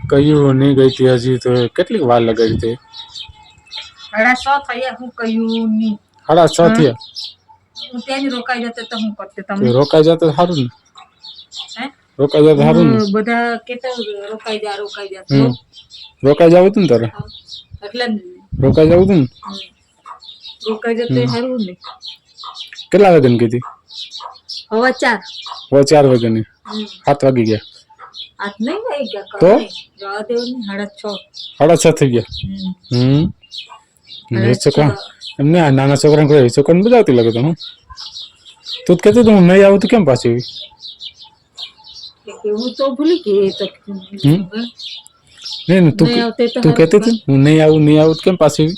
કયું નહીં ગઈ હતી હજી તો કેટલીક વાર લગાડી હતી 6:30 થયા હું કયું ની 6:30 થયા હું ત્યાં જ રોકાઈ જતો તો હું કરતે તમે રોકાઈ જતો સારું ને હે રોકાઈ જતો સારું ને બધા કેતા રોકાઈ જા રોકાઈ જાવ તું ને તારે એટલે રોકાઈ જાવ તું ને રોકાઈ જતો સારું ને કેટલા વાગ્યાની કીધી 4:15 4 વાગ્યાની 7 વાગી ગયા આજ નહીં વાગી ગયા તો જવા દેવું ને 6:30 6:30 થઈ ગયા છોકરા એમને નાના છોકરાને કોઈ છોકરાને બજાવતી લાગે તો હું તું જ કહેતી હું નહીં આવું તો કેમ પાછી હું તો ભૂલી ગઈ તો નહીં તું કહેતી હતી હું નહીં આવું કેમ પાછી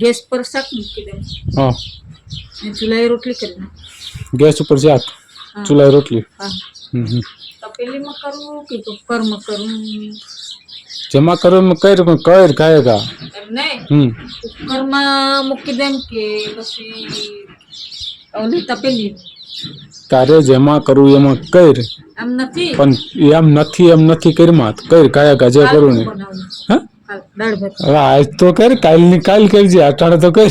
ગેસ પર શાક મૂકી દે હા ચૂલાએ રોટલી કરી ગેસ ઉપર શાક ચૂલાએ રોટલી તપેલીમાં કરવું કે કુકરમાં કરવું જમા કરો કઈ પણ કર ખાયેગા નહીં કુકરમાં મૂકી દેમ કે પછી ઓલી તપેલી તારે જેમાં કરવું એમાં કર એમ નથી પણ એમ નથી કરીમાં કર ખાયેગા જે કરવું ને હા દાળ ભાત હવે આજ તો કર કાલ કરજે અટાણે તો કર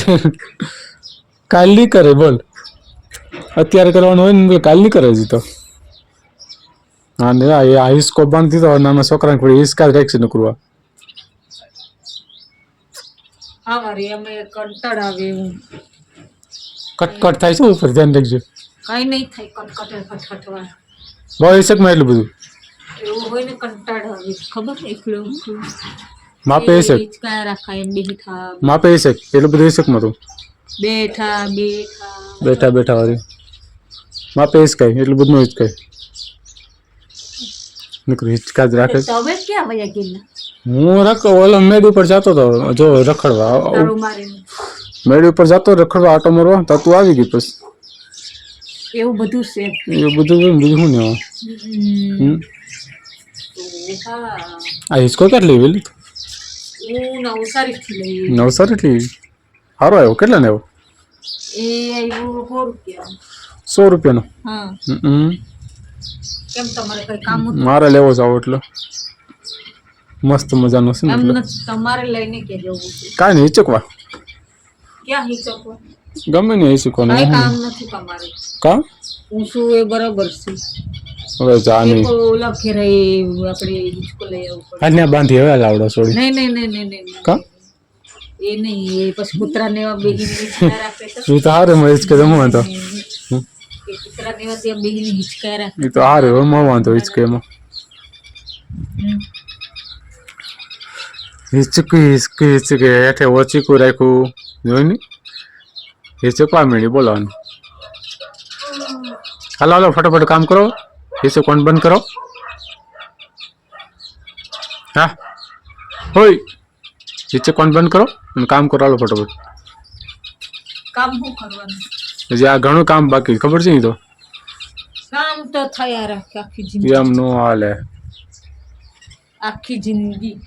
કાલ નહીં કરે બોલ અત્યારે કરવાનું હોય ને કાલ નહીં કરે હજી તો હા ને આ હિસ્કો બાંધી દીધો નાના છોકરાને કોઈ હિસ્કા જ રાખશે નકરવા હા મારી અમે કંટાળ આવે એવું કટકટ થાય છે ઉપર ધ્યાન રાખજો કઈ નહીં થાય કટકટવા બહુ હિસકમાં એટલું બધું એવું હોય ને કંટાળ આવે ખબર એકલું માપે હિસક રાખાય એમ બેઠા માપે હિસક એટલું બધું હિસકમાં તું બેઠા વાળી માપે હિસકાય એટલું બધું હિસકાય નીકળું હિચકા જ રાખે તમે ક્યાં વયા ગયેલા હું ઓલો મેડ ઉપર જતો હતો જો રખડવા મેડ ઉપર જતો રખડવા આટો મારવા તો તું આવી ગઈ પછી એવું બધું છે બીજું શું ને આ હિચકો કેટલી વેલી હું નવસારીથી સારો આવ્યો કેટલા ને આવ્યો એ આવ્યો 100 રૂપિયા 100 રૂપિયાનો હા કેમ તમારે કઈ કામ મારે લેવો જાવ એટલે મસ્ત મજાનો છે ને તમારે લઈને કે જવું છે કાઈ નહીં હિચકવા ક્યાં હિચકવા ગમે ને હિચકવાનું કઈ કામ નથી તમારે કામ હું શું એ બરાબર છે હવે જાની ઓલા ઘરે આપણે હિચકો લઈ આવવું પડે આને બાંધી હવે લાવડો છોડી નહીં કામ એ નહીં એ પછી કૂતરાને એવા બેહીને હિચકા રાખે તું તો હારે મજ કે જમવા તો કૂતરાને એવા ત્યાં બેહીને હિચકા રાખે એ તો હારે એમાં વાંધો હિચકે એમાં હિચકે હેઠે ઓચીકું રાખ્યું જોઈ ને હિચકવા મેળી બોલવાનું હાલો ફટાફટ કામ કરો હિચકવાનું બંધ કરો હા હોય હિચકવાનું બંધ કરો અને કામ કરો હાલો ફટાફટ કામ શું કરવાનું હજી આ ઘણું કામ બાકી ખબર છે ને તો કામ તો થયા રાખે આખી જિંદગી એમ નો હાલે આખી જિંદગી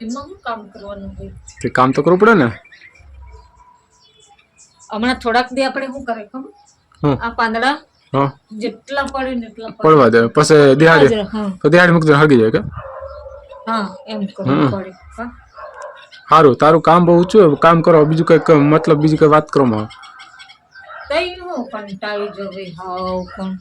એમાં શું કામ કરવાનું હોય તે કામ તો કરવું પડે ને હમણાં થોડાક દી આપણે શું કરે ખબર આ પાંદડા જેટલા પડે ને એટલા પડવા દે પછી દિહાડી મૂકી હગી જાય કે હા એમ કરવું પડે સારું તારું કામ બહુ ઊંચું કામ કરો બીજું કઈ મતલબ બીજી કઈ વાત કરો માં તઈ હું કંટાળી જવી હાવ પણ